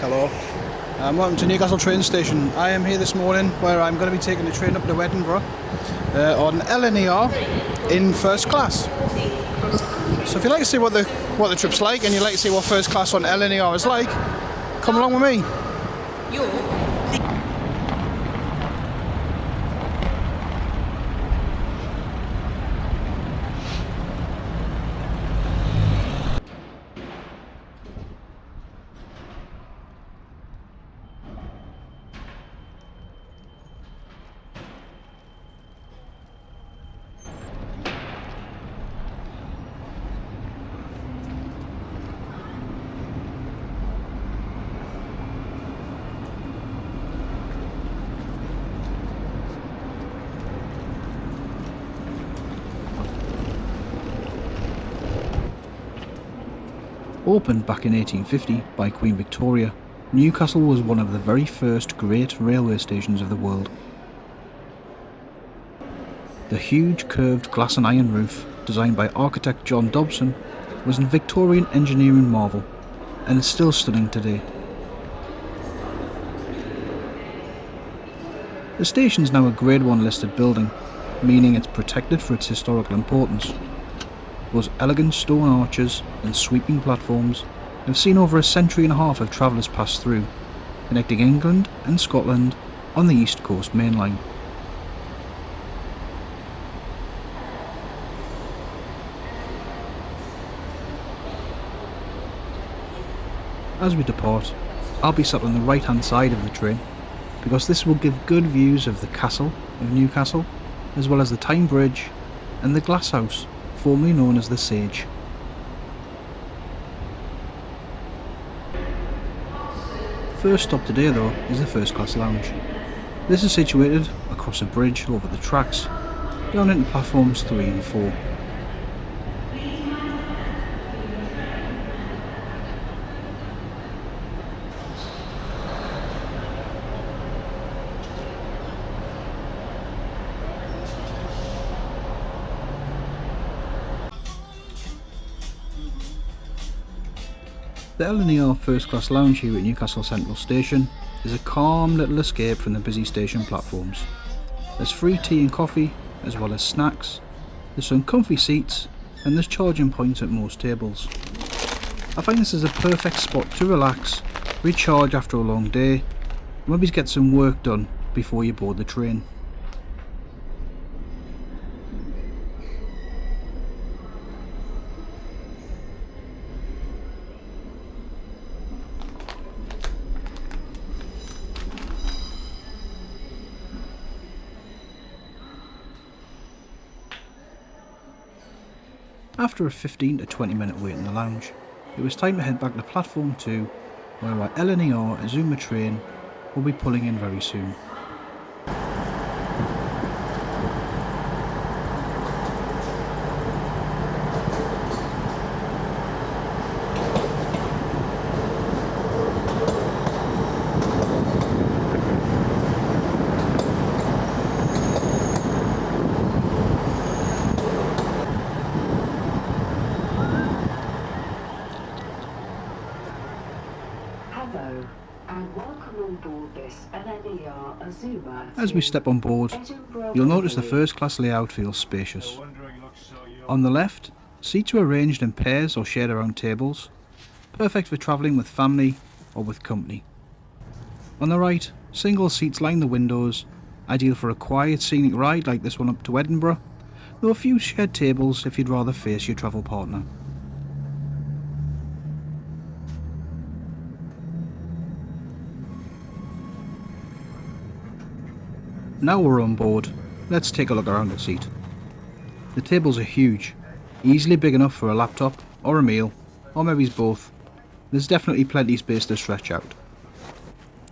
Hello. Welcome to Newcastle train station. I am here this morning where I'm going to be taking the train up to Edinburgh on LNER in first class. So if you'd like to see what the trip's like and you'd like to see what first class on LNER is like, come along with me. Opened back in 1850 by Queen Victoria, Newcastle was one of the very first great railway stations of the world. The huge curved glass and iron roof, designed by architect John Dobson, was a Victorian engineering marvel, and is still stunning today. The station is now a Grade 1 listed building, meaning it's protected for its historical importance. Those elegant stone arches and sweeping platforms have seen over a century and a half of travellers pass through, connecting England and Scotland on the East Coast Main Line. As we depart, I'll be sat on the right hand side of the train, because this will give good views of the castle of Newcastle, as well as the Tyne Bridge and the Glass House, formerly known as the Sage. First stop today though is the first class lounge. This is situated across a bridge over the tracks, down into platforms 3 and 4. The LNER First Class Lounge here at Newcastle Central Station is a calm little escape from the busy station platforms. There's free tea and coffee, as well as snacks, there's some comfy seats, and there's charging points at most tables. I find this is a perfect spot to relax, recharge after a long day, and maybe get some work done before you board the train. After a 15 to 20 minute wait in the lounge, it was time to head back to platform 2, where our LNER Azuma train will be pulling in very soon. And welcome on board this LNER Azuma. As we step on board, you'll notice the first class layout feels spacious. On the left, seats are arranged in pairs or shared around tables, perfect for travelling with family or with company. On the right, single seats line the windows, ideal for a quiet scenic ride like this one up to Edinburgh, though a few shared tables if you'd rather face your travel partner. Now we're on board, let's take a look around the seat. The tables are huge, easily big enough for a laptop or a meal, or maybe both. There's definitely plenty of space to stretch out.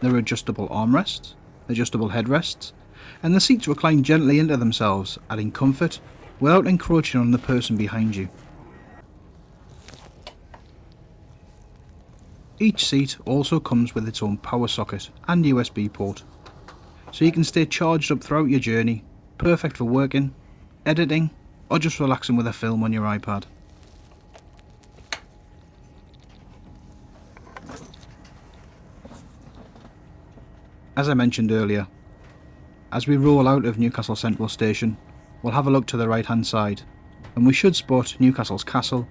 There are adjustable armrests, adjustable headrests, and the seats recline gently into themselves, adding comfort without encroaching on the person behind you. Each seat also comes with its own power socket and USB port, so you can stay charged up throughout your journey, perfect for working, editing, or just relaxing with a film on your iPad. As I mentioned earlier, as we roll out of Newcastle Central Station, we'll have a look to the right hand side, and we should spot Newcastle's castle,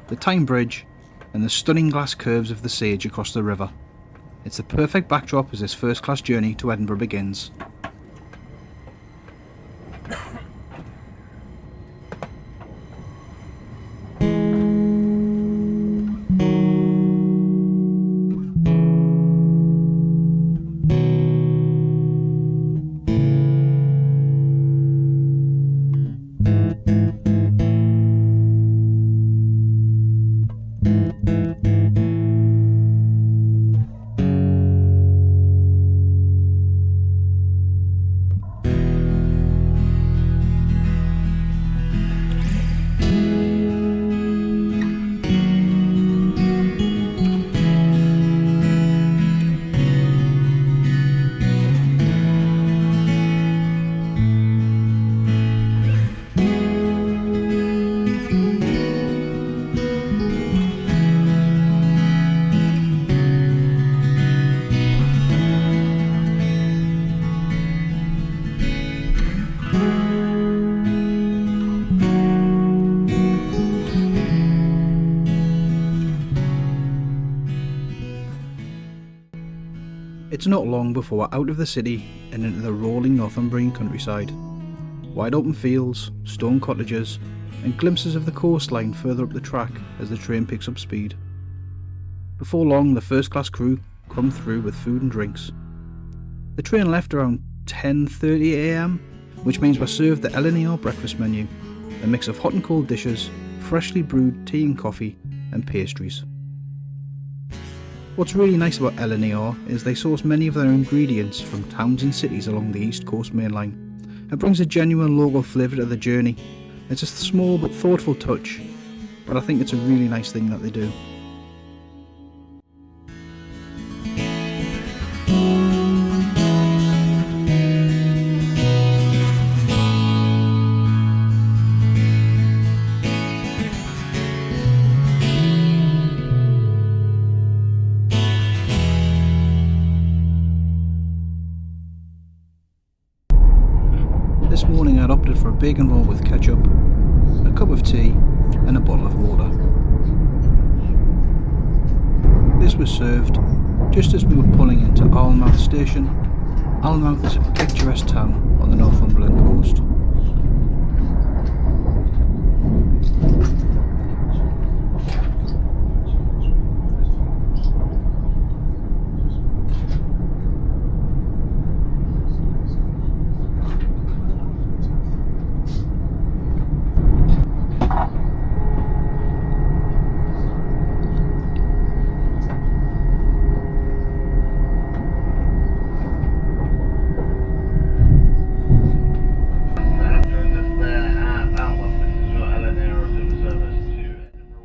the Tyne Bridge, and the stunning glass curves of the Sage across the river. It's the perfect backdrop as this first class journey to Edinburgh begins. It's not long before we're out of the city and into the rolling Northumbrian countryside. Wide open fields, stone cottages, and glimpses of the coastline further up the track as the train picks up speed. Before long, the first class crew come through with food and drinks. The train left around 10:30 AM, which means we're served the LNER breakfast menu, a mix of hot and cold dishes, freshly brewed tea and coffee, and pastries. What's really nice about LNER is they source many of their ingredients from towns and cities along the East Coast mainline. It brings a genuine local flavour to the journey. It's a small but thoughtful touch, but I think it's a really nice thing that they do. This morning I'd opted for a bacon roll with ketchup, a cup of tea and a bottle of water. This was served just as we were pulling into Alnmouth Station. Alnmouth is a picturesque town on the Northumbrian coast.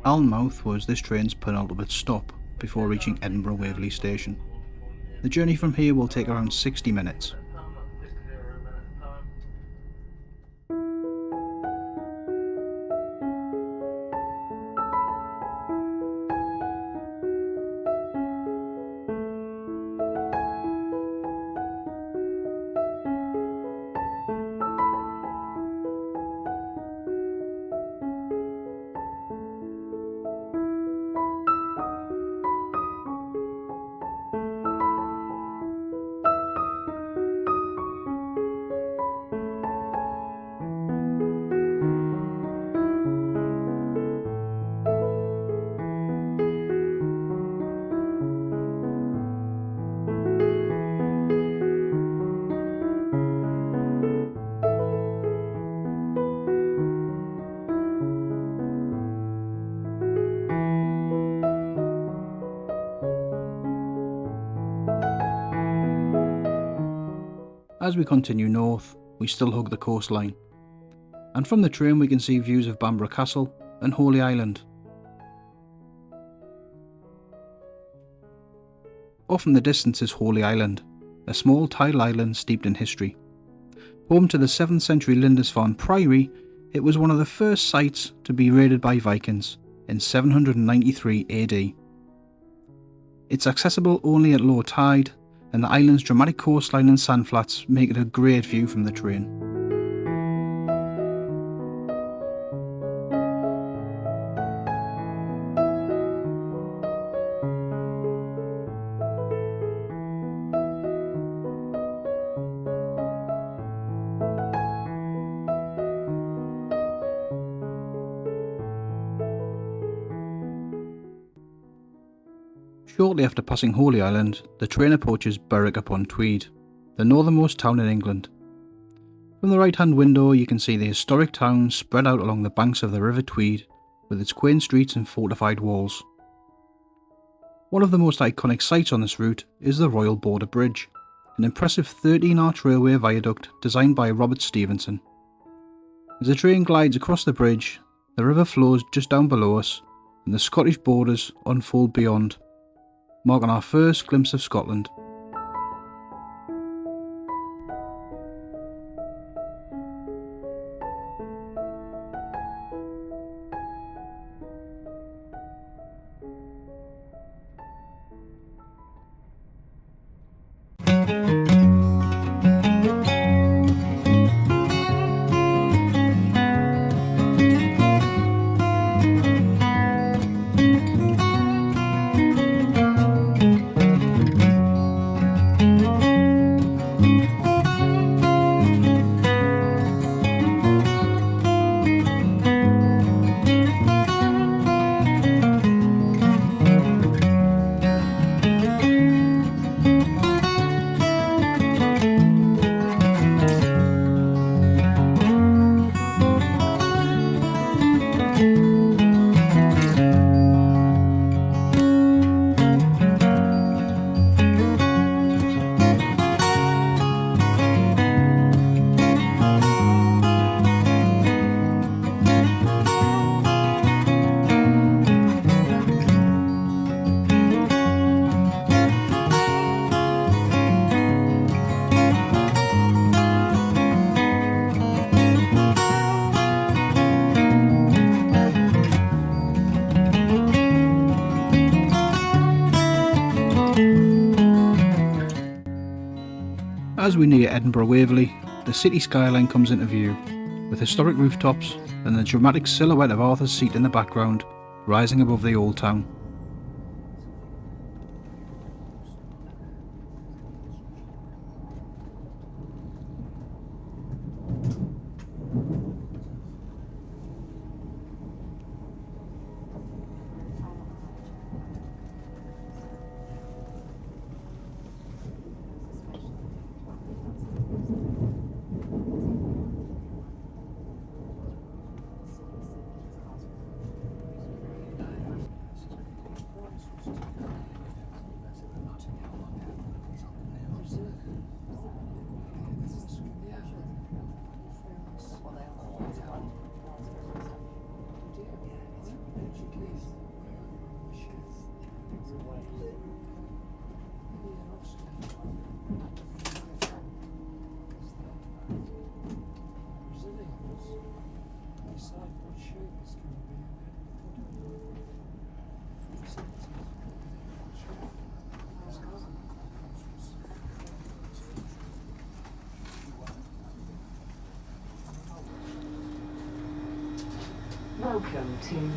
Alnmouth was this train's penultimate stop before reaching Edinburgh Waverley Station. The journey from here will take around 60 minutes. As we continue north, we still hug the coastline, and from the train we can see views of Bamburgh Castle and Holy Island. Off in the distance is Holy Island, a small tidal island steeped in history. Home to the 7th century Lindisfarne Priory, it was one of the first sites to be raided by Vikings in 793 AD. It's accessible only at low tide, and the island's dramatic coastline and sandflats make it a great view from the train. Shortly after passing Holy Island, the train approaches Berwick-upon-Tweed, the northernmost town in England. From the right-hand window you can see the historic town spread out along the banks of the River Tweed, with its quaint streets and fortified walls. One of the most iconic sights on this route is the Royal Border Bridge, an impressive 13-arch railway viaduct designed by Robert Stevenson. As the train glides across the bridge, the river flows just down below us, and the Scottish borders unfold beyond, marking our first glimpse of Scotland. As we near Edinburgh Waverley, the city skyline comes into view, with historic rooftops and the dramatic silhouette of Arthur's Seat in the background, rising above the old town. Welcome to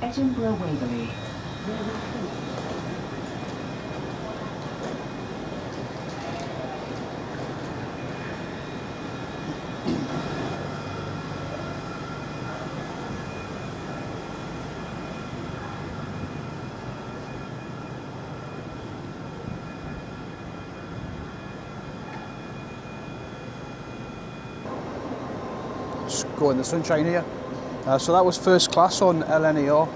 Edinburgh Waverley. Just go in the sunshine here. So that was first class on LNER.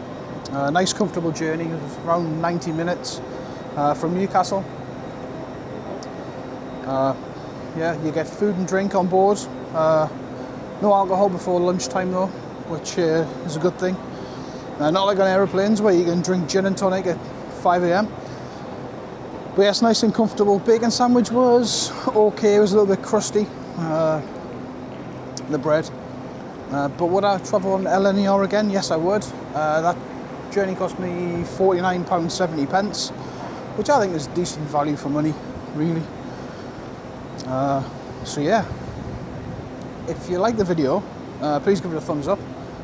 Nice comfortable journey, it was around 90 minutes from Newcastle. Yeah, you get food and drink on board. No alcohol before lunchtime though, which is a good thing. Not like on aeroplanes where you can drink gin and tonic at 5 AM. But yeah, it's nice and comfortable. Bacon sandwich was okay, it was a little bit crusty, the bread. But would I travel on LNER again? Yes, I would. That journey cost me £49.70, which I think is decent value for money. really. So yeah, if you like the video, please give it a thumbs up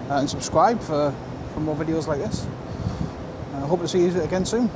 and subscribe for more videos like this. I hope to see you again soon.